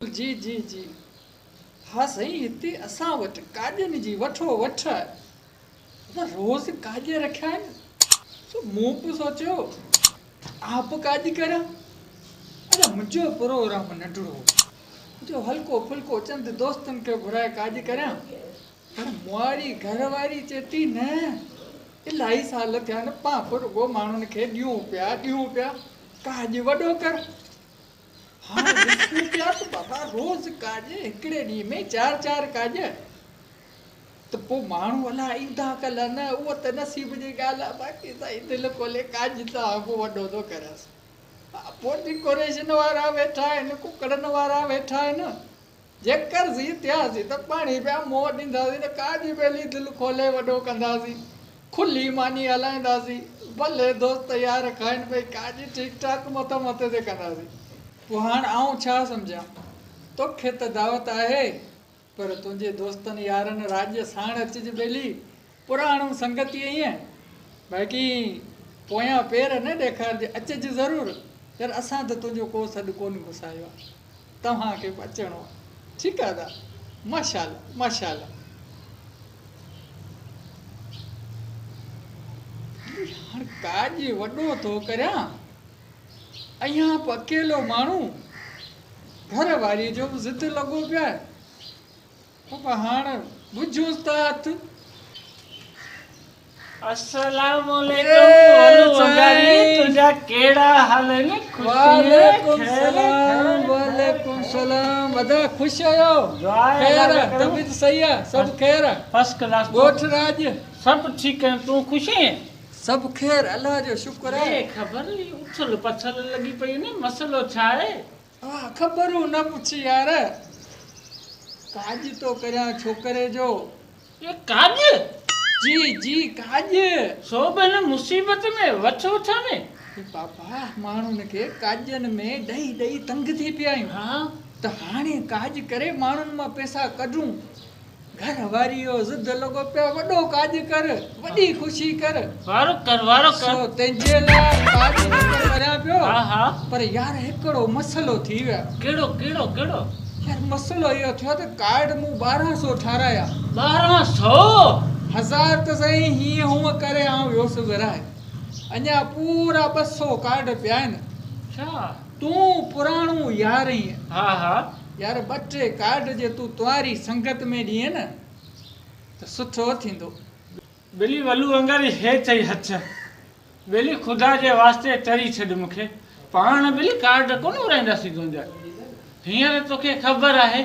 जी जी जी हाँ सही हिते असां वटि काॼनि जी वठो वठ असां रोज़ काॼ रखिया आहिनि। सो मूं बि सोचियो आप काॼ करियां। अॼु मुंहिंजो प्रोग्राम नंढिड़ो हो जो हल्को फुल्को चंद दोस्तनि खे घुराए काॼ करियां। पर मुआरी घरवारी चए थी न इलाही साल थिया आहिनि पां रुॻो माण्हुनि खे ॾियूं पिया काॼ वॾो कर। हाँ ॾिसूं पिया त बाबा रोज़ काॼ हिकिड़े ॾींहं में चार चार काॼ त पोइ माण्हू अलाह ईंदा कल्ह न उहो त नसीब जी ॻाल्हि आहे। बाक़ी साईं दिलि खोले काॼ त अॻो वॾो थो करेसि। पोइ डेकोरेशन वारा वेठा आहिनि कुकड़नि वारा वेठा आहिनि जेकरसीं थियासीं त पाणी पिया मोह ॾींदासीं त काॼ पहली दिलि खोले वॾो कंदासीं खुली मानी हलाईंदासीं भले दोस्त यार खाइनि भई काॼ ठीकु ठाक मथो मथे ते कंदासीं। पोइ हाणे आउं छा सम्झां तोखे त दावत आहे पर तुंहिंजे दोस्तनि यारनि राज्य साण अचिजे ॿेली पुराणो संगतीअ ईअं बाक़ी पोयां पेर न ॾेखारिजे अचिजे ज़रूरु यार असां त तुंहिंजो को सॾु कोन घुसायो आहे तव्हांखे बि अचिणो आहे ठीकु आहे दा माशाल्लाह माशाल्लाह। हाणे काॼ वॾो थो करियां अञा बि अकेलो माण्हू घर वारी जो बि ज़िद लॻो पियो आहे। पोइ हाणे बुझूंसि त हथु अस्सलाम वालेकुम तुझा केड़ा हाल है ने वालेकुम सलाम वालेकुम सलाम अदा खुश आयो खैर तबीयत सही है सब खैर फर्स्ट क्लास गोठ राज सब ठीक है तू खुश है सब खैर अल्लाह जो शुक्र है। ये खबर नहीं उछल पछल लगी पई ने मसलो छा है हां खबरू न पूछ यार काज तो करया छोकरे जो ये काज जी जी काज सो बने मुसीबत में वठो था ने बाबा माण्हुनि खे काजनि में ॾेई ॾेई तंग थी पिया आहियूं। हाँ त हाणे काज करे माण्हुनि मां पैसा कढूं घर वारी जो ज़िद लॻो पिया वॾो काज कर वॾी ख़ुशी कर वारो कर सो तंहिंजे लाइ काज करियां पियो। हाँ हाँ पर यार हिकिड़ो मसइलो थी वियो केड़ो केड़ो केड़ो यार मसइलो इहो थियो त कार्ड मूं 1200 ठाराया 1200 हज़ार त सही हीअं हूअं करे आउं वियोसि विराए अञा पूरा 200 कार्ड पिया आहिनि। अच्छा तूं पुराणो यार आहीं हाँ हाँ यार 2-3 कार्ड जे तूं तुआरी संगत में ॾिए न त सुठो थींदो। बिली वलू अंगारी हे चई हथ बिली खुदा जे वास्ते तरी छॾ मूंखे पाण बिली कार्ड कोन उराईंदासीं तुंहिंजा हींअर तोखे ख़बर आहे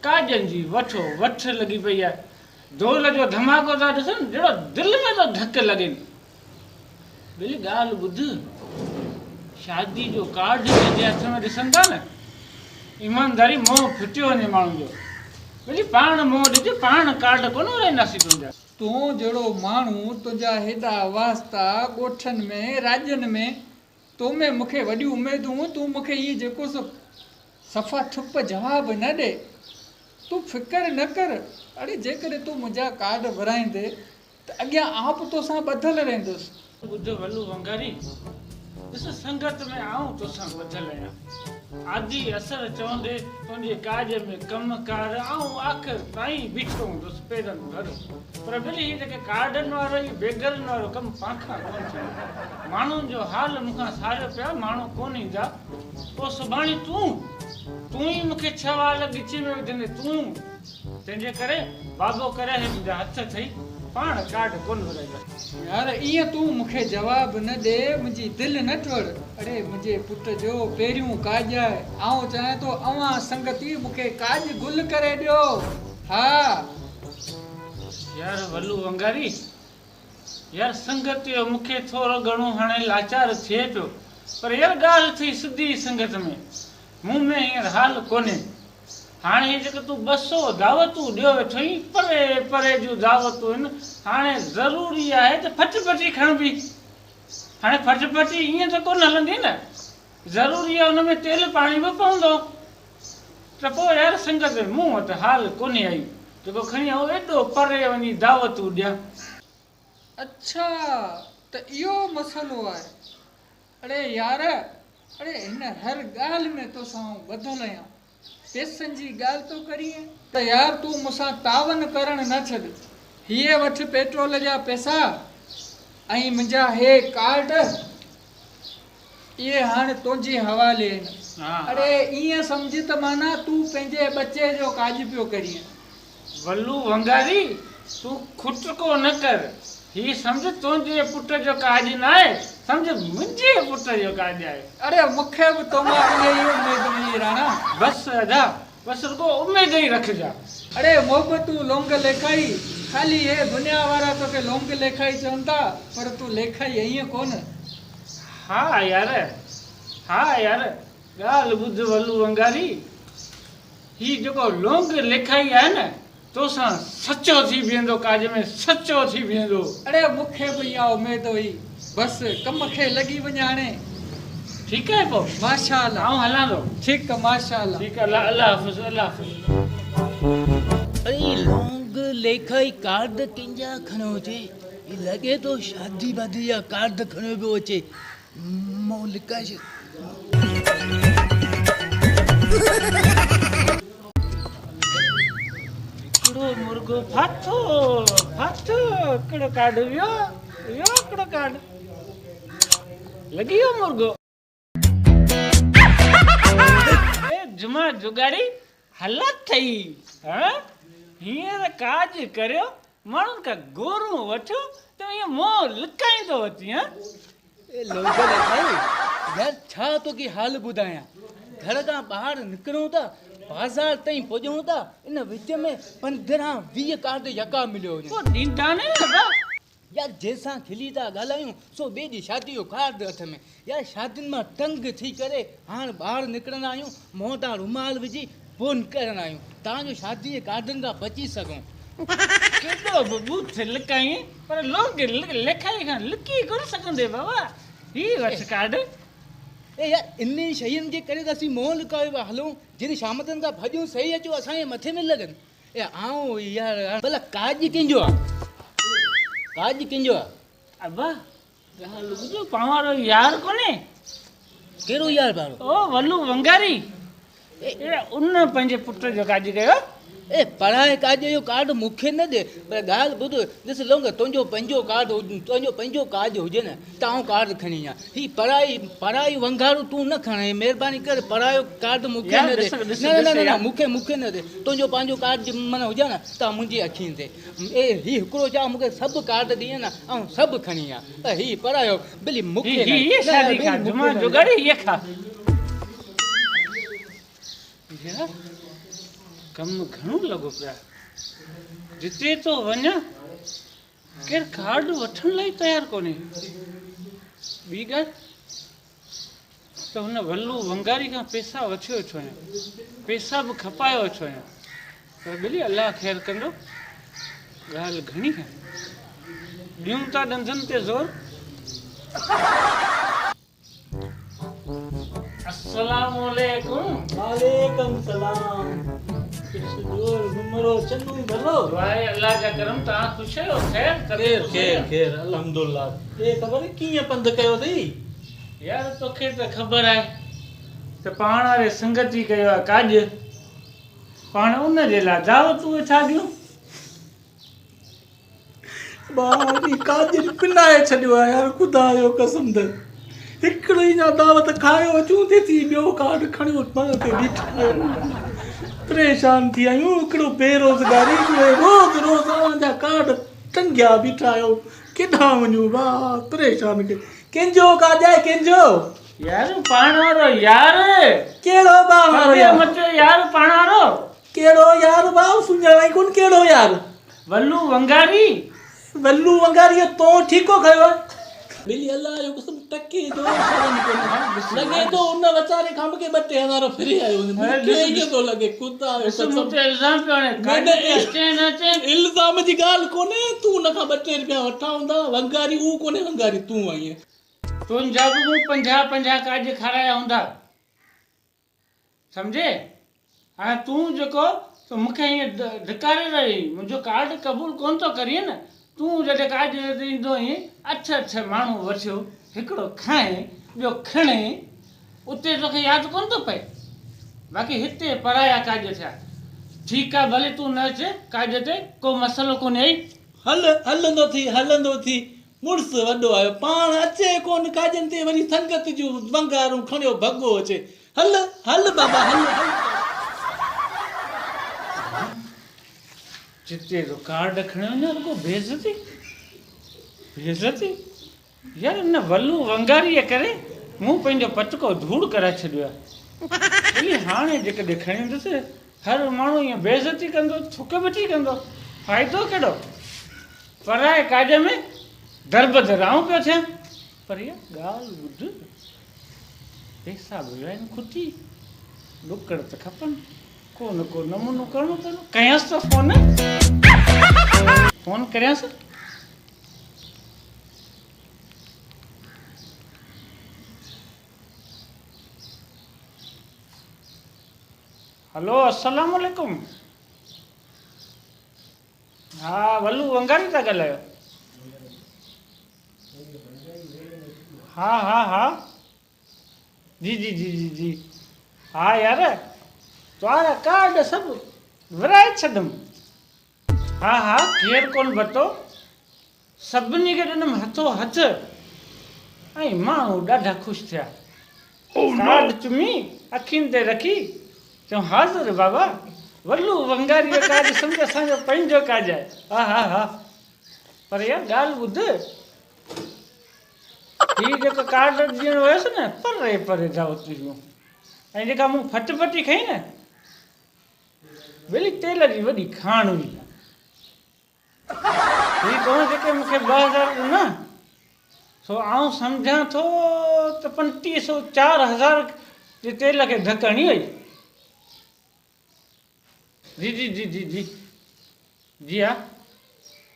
काजनि जी वठो वठ लॻी पई आहे ढोल जो धमाको था ॾिसनि जहिड़ो दिलि में थो धक लॻे बिली ॻाल्हि ॿुध शादी जो कार्ड जंहिंजे हथ में ॾिसनि था न ईमानदारी मोह फिटियो वञे माण्हुनि जो बिली पाण मोह ॾिजे पाण कार्ड कोन उराईंदासीं तुंहिंजा तूं जहिड़ो माण्हू तुंहिंजा हेॾा वास्ता ॻोठनि में राज्यनि में तो में मूंखे वॾियूं उमेदूं तूं मूंखे इहो जेको सफ़ा थुप जवाबु न ॾे तूं फिकर न कर अड़े जेकॾहिं तूं मुंहिंजा कार्ड भराईंदे त अॻियां आप तोसां ॿधल रहंदुसि। ॿुध वलू वंगारी ॾिस संगत में आऊं तोसां ॿधल आहियां आदि असर चवंदे तुंहिंजे काज में कमकार आऊं आख़िर ताईं बीठो हूंदुसि पेरनि भर पर बिली हीअ जेके कार्डनि वारो इहो बेगरनि वारो कमु पाखां कोन थियो माण्हुनि जो हाल मूंखां सारियो पिया माण्हू कोन ईंदा पोइ सुभाणे तूं ई मूंखे 6 वाल ॻिची में विझंदे तूं तंहिंजे करे बाबो करे मुंहिंजा हथ अथई पाण कार्ड कोन भराईंदा यार ईअं तूं मूंखे जवाबु न ॾे मुंहिंजी दिलि न टोड़ अड़े मुंहिंजे पुट जो पहिरियों काज आहे आउं चाहियां थो अवां संगती मूंखे काज गुल करे ॾियो। हा यार वलू वंगारी यार संगत जो मूंखे थोरो घणो हाणे लाचार थिए पियो पर यार ॻाल्हि थी सिधी संगत में मूं में हींअर हाल कोन्हे हाणे हे जेके तूं 200 दावतूं ॾियो वेठो आहीं परे परे जूं दावतूं आहिनि हाणे ज़रूरी आहे त फटफटी खणबी हाणे फटफटी ईअं त कोन हलंदी न ज़रूरी आहे हुन में तेल पाणी बि पवंदो त पोइ यार संगत में मूं वटि हाल कोन्हे आई जेको खणी आऊं एॾो परे वञी दावतूं ॾियां। अच्छा त इहो मसइलो आहे अड़े यार अड़े हिन हर ॻाल्हि में तोसां ॿधल आहियां पैसनि जी ॻाल्हि तो करीं त यार तूं मूंसां तावन करण न छॾ। हीअ वठ पेट्रोल जा पैसा ऐं मुंहिंजा हे कार्ड, इहे हाणे तुंहिंजे हवाले आहिनि। हाँ। अरे ईअं सम्झ त माना तूं पंहिंजे बचे जो काज पियो करीं। वल्लू वंगारी तू खुटको न कर। ही समझ तुझे पुट जो काज न आहे, समझ मुंहिंजे पुट जो काज आहे। अरे मूंखे बि तोमां इहा ई उमेद हुई राणा। बस अदा बस रुको उम्मीद ही रखजा। अरे मोहब्बत लोंग लेखाई, खाली हे दुनिया वारा तोखे लोंग लेखाई चवनि था, पर तूं लेखाई ईअं कोन। हाँ यार ॻाल्हि ॿुध वल्लू वंगारी, ही जेको लोंग लेखाई आहे न तोसां सचो थी बीहंदो, काज में सचो थी बीहंदो। अरे मूंखे बि इहा उमेद हुई, बसि कम खे लॻी वञे हाणे। ठीकु आहे पोइ माशाअल्लाह। आऊं हलां थो। ठीकु आहे माशाअल्लाह। ठीकु आहे, अल्लाह हाफ़िज़, अल्लाह हाफ़िज़। अरे लोंग लेखाई कार्ड कंहिंजा खणो अचे, लॻे थो शादी वादी जा कार्ड खणो पियो अचे। मौलिका हिकिड़ो मुर्गो फाथो हिकिड़ो कार्ड वियो हिकिड़ो कार्ड लॻी वियो मुर्गो। ए जुमा जुगाड़ी हालत थई, हाँ हींअर काज करियो, माण्हुनि खां गोरूं वठो त ईअं मोह लिकाईंदो अची। हाँ लोंग लेखाई यार छा तोखे हाल ॿुधायां, घर खां ॿाहिरि निकिरूं था, बाज़ार ताईं पुॼूं था, इन विच में 15-20 कार्ड यका मिलियो वञे। पोइ ॾींदा न दादा। यार जंहिंसां खिली था ॻाल्हायूं सो ॿिए ॾींहुं शादी जो कार्ड हथ में। यार शादियुनि मां तंग थी करे हाणे ॿाहिरि निकिरंदा आहियूं, मुंहं तां रुमाल विझी फोन करण आहियूं तव्हांजो शादी जे कार्डनि खां बची सघूं। केॾो बि बूथ लिकाई, पर लोग लिखाई खां लिकी कोन सघंदे बाबा। ही वठ कार्ड। ए यार इन शयुनि जे करे त असीं मोह लिकायो पिया हलूं, जिन शामतनि खां भॼूं सही अचो असांजे मथे में लॻनि। ए आऊं यार भला काज कंहिंजो आहे, काज कंहिंजो आहे? अब्बा ॻाल्हि ॿुधो, पाण वारो यार कोन्हे? कहिड़ो यार बारो? ओ वल्लू वंगारी, ए उन पंहिंजे पुट जो काज कयो। ए पढ़ाए काज जो कार्ड मूंखे न ॾे, पर ॻाल्हि ॿुध, ॾिस लोंग तुंहिंजो पंहिंजो कार्ड तुंहिंजो पंहिंजो काज हुजे न त आऊं कार्ड खणी अचां। ही पढ़ाई वंगारू तूं न खणे, महिरबानी करे पढ़ायो कार्ड मूंखे न ॾे। न मूंखे न ॾे, तुंहिंजो पंहिंजो कार्ड माना हुजे न त मुंहिंजी अखियुनि ते। ए ही हिकिड़ो चओ मूंखे सभु कार्ड ॾिए न ऐं सभु खणी अचां, ही पढ़ायो भली मूंखे ये शादी खा जुमा जुगाड़ी ये खा। यार कमु घणो लॻो पिया, जिते तो वञा केरु कार्ड वठण लाइ तयारु कोन्हे। ॿी ॻाल्हि त हुन वल्लू वंगारी खां पैसा वठी वेठो आहियां, पैसा बि खपाए वेठो आहियां, पर बिली अलाह ख़ैरु कंदो। ॻाल्हि घणी आहे, ॾियूं था ॾंदनि ते ज़ोर। अस्सलामुअलैकुम। वालेकुम सलाम। जोर घुमरो चन्नू भलो। वाहे अल्लाह जा करम, तव्हां ख़ुशि आहियो? ख़ैर अल्हम्दुलिल्लाह। ए ख़बर कीअं पंध कयो अथई? यार तोखे त ख़बर आहे त पाण वारे संगति कयो आहे काज, पाण उन जे लाइ दावतूं वेठा ॾियूं। बारी काज पिनाए छॾियो आहे यार, ख़ुदा जो कसम त हिकिड़ो ई ना दावत खायो अचूं थे थी, ॿियो कार्ड खणी मन ते बीठा परेशान थी आहियूं। हिकिड़ो बेरोज़गारी रोज़ असांजा कार्ड टंगिया बीठा आहियो, केॾां वञूं वाह परेशान के। कंहिंजो काज आहे कंहिंजो? यार पाण वारो यार। कहिड़ो भाउ वारो यार? मचो यार पाण वारो। कहिड़ो यार भाउ? सुञाणाई कोन कहिड़ो यार? वल्लू वंगारी। वल्लू वंगारी तो ठीको खयो आहे? बिली अल्लाह जो कसम टके जो लगे तो उन वीचारे खां के 2000 फ्री आयो मूंखे के तो लगे खुदा जो कसम मुझे इल्जाम पियो ने काड अचे इल्जाम जी गाल कोने, तू न का 2 रुपया वठा हुंदा, वंगारी ऊ कोने, वंगारी तू आई है। तुंहिंजा बि 50 काज खाराया हूंदा, सम्झे? हाणे तूं जेको तो मूंखे ईअं धिकारे रही, मुंहिंजो कार्ड क़बूल कोन थो करीं न। तूं जॾहिं काज ॾींदो आहीं, 8 माण्हू वठियो, हिकिड़ो खाए ॿियो खणे, उते तोखे यादि कोन थो पए? बाक़ी हिते पराया काज थिया ठीकु आहे भले तूं न अचे काज ते को मसइलो कोन्हे हलंदो थी मुड़ुस वॾो आयो पाण अचे कोन काजनि ते वरी संगत जूं वंगारूं खणियो भॻो अचे हल बाबा हल जिते जो कार्ड खणियो न रुगो बेइज़ती यार हिन वलू वंगारीअ करे मूं पंहिंजो पटको धूड़ कराए छॾियो आहे हाणे जेकॾहिं खणी ईंदुसि हर माण्हू ईअं बेइज़ती कंदो थुक बची कंदो फ़ाइदो कहिड़ो पराए काज में दरबदर आऊं पियो थियां पर इहा ॻाल्हि ॿुध पैसा बि विया आहिनि खुटी ॾुकड़ त खपनि को न को नमूनो करिणो पवंदो कयांसि त फोन करियांसि हेलो अस्सलाम वालेकुम हा वल्लू वंगारी था ॻाल्हायो हा जी हा यार तव्हांजा कार्ड सभु विराए छॾियमि हा केरु कोन वरितो सभिनी खे ॾिनमि हथो हथ ऐं माण्हू ॾाढा ख़ुशि थिया कार्ड चुमी अखियुनि ते रखी चऊं हाज़िर बाबा वल्लू वंगारी जो काज सम्झ असांजो पंहिंजो काज आहे हा पर यार ॻाल्हि ॿुध हीउ जेको कार्ड ॾियणु हुयसि न परे जाओ तुंहिंजूं ऐं जेका मूं फटफटी खई न वेली तेल जी वॾी खाण हुई हीउ तव्हां जेके मूंखे 2000 ॾिना सो आउं सम्झां थो त 3500 4000 जे तेल खे धकणी वई जी हा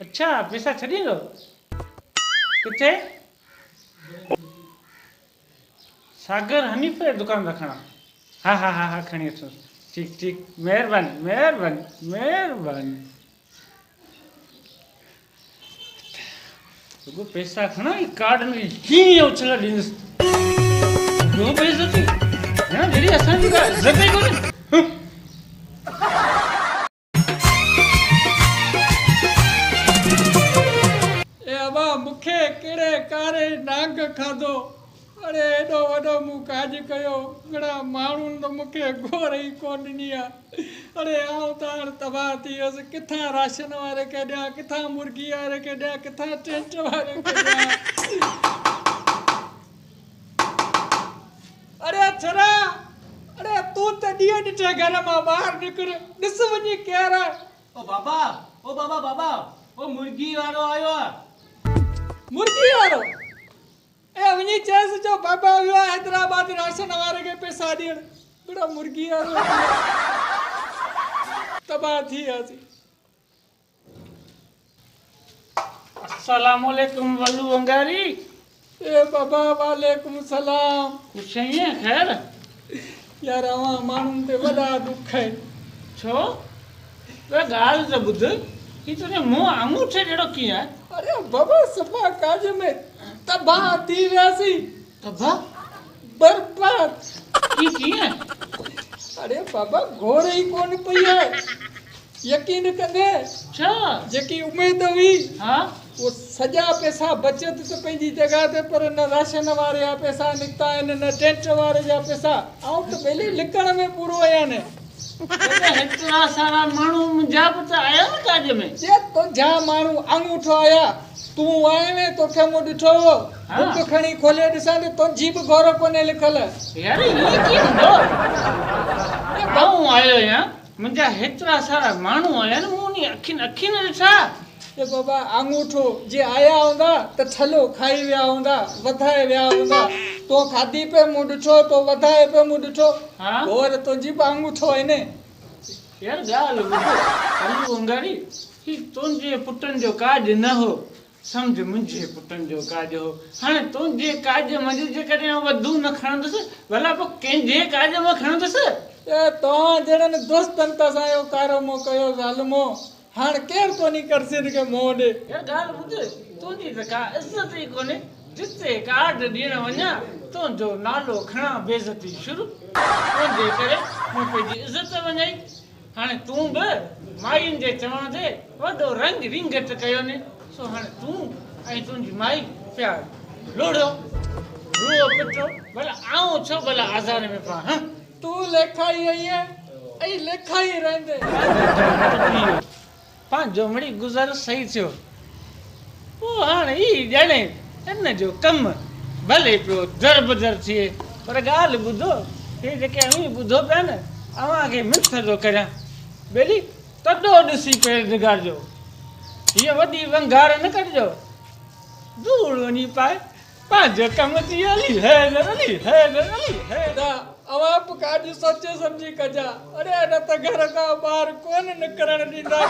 अच्छा पैसा छॾींदो किथे सागर हनीफ जे दुकान रखणा हा खणी अचो ठीकु महिरबानी रुगो पैसा खणा कार्ड में कीअं उछल ॾींदुसि ॿियो बेइज़ती जहिड़ी असांजी का इज़त ई कोन्हे मूंखे कहिड़े कारे नांग खाधो अरे एॾो वॾो मूं काज कयो घणा माण्हुनि त मूंखे घोर ई कोन ॾिनी आहे अरे आउं त हाणे तबाह थी वियुसि किथां राशन वारे खे ॾियां किथां मुर्गी वारे खे ॾियां किथां टेंट वारे खे ॾियां अरे छड़ा अरे तूं त ॾींहं ॾिठे घर मां ॿाहिरि निकिर ॾिस वञी केरु आहे ओ बाबा मुर्गी वारो आयो आहे मुर्गी वारो ए वञी चएसि जो बाबा वियो आहे हैदराबाद राशन वारे खे पैसा ॾियण बड़ा मुर्गी वारो तबाह थी वियासीं अस्सलाम वालेकुम वल्लू वंगारी ए बाबा वालेकुम सलाम कुछ ईअं ख़ैर यार अवां माण्हुनि ते वॾा दुख आहिनि छो त ॻाल्हि त ॿुध ही तुंहिंजे मुंहुं अंगूठे जहिड़ो कीअं आहे अरे बाबा सफ़ा काज में तबाह थी वियासीं तबाह बर्बाद कीअं अरे बाबा घोर ई कोन पई आहे यकीन कंदे छा जेकी उमेद हुई हा वो सॼा पैसा बचत त पंहिंजी जॻह ते पर न राशन वारे जा पैसा निकिता आहिनि न टेंट वारे जा पैसा आउं त ॿेली लिकण में पूरो आहियां न हेतिरा सारा माण्हू मुंहिंजा बि त आया न काज में जे तुंहिंजा माण्हू अंगूठो आया तूं आए में तोखे मूं ॾिठो हो बुक खणी खोले ॾिसां त तुंहिंजी बि घोर कोन्हे लिखल यार इहे कीअं हूंदो आऊं आयो आहियां मुंहिंजा हेतिरा सारा माण्हू आया आहिनि मूं उन अखियुनि ॾिठा ए बाबा अंगूठो जे आया हूंदा त छलो खाई विया हूंदा वधाए विया हूंदा तो खाधी पे मूं ॾिठो तो वधाए पे मूं ॾिठो और तुंहिंजी बि अंगूठो आहे न यार ॻाल्हि ॿुध वल्लू वंगारी ही तुंहिंजे पुटनि जो काज न हो सम्झ मुंहिंजे पुटनि जो काज हो हाणे तुंहिंजे काज मंझि जेकॾहिं वधू न खणंदुसि भला पोइ कंहिंजे काज में खणंदुसि ए तव्हां जहिड़नि दोस्तनि त असांजो कारोमो कयो ज़ालिमो हाणे केरु कोन्हे करसिन खे मोह ॾे यार ॻाल्हि ॿुध तुंहिंजी त का इज़त ई कोन्हे जिते कार्ड ॾियण वञा तुंहिंजो नालो खणा बेइज़ती शुरू तुंहिंजे करे मूं पंहिंजी इज़त वञाई हाणे तूं बि मायुनि जे चवण ते वॾो रंग रिंगट कयो ने सो हाणे तूं ऐं तुंहिंजी माई पिया लोड़ो रुओ पिटो भला आऊं छो भला आज़ार में पा हाँ तूं लेखाई आई है ऐं लेखाई रहंदे पंहिंजो मिड़ी गुज़र सही थियो पोइ हाणे ई ॼणे हिन जो कमु भले पियो दर बदर थिए पर ॻाल्हि ॿुधो हे जेके अवी ॿुधो पिया न अव्हांखे मिथ थो करियां बेली तॾो ॾिसी पेर निगारजो हीअ वॾी वंगार न कढिजो धूड़ वञी पाए पंहिंजो कमु थी हली हैदर अली हैदर अली हैदर ना अवां बि काॾी सोचे सम्झी कजा अरे न त घर खां ॿाहिरि कोन निकिरण ॾींदा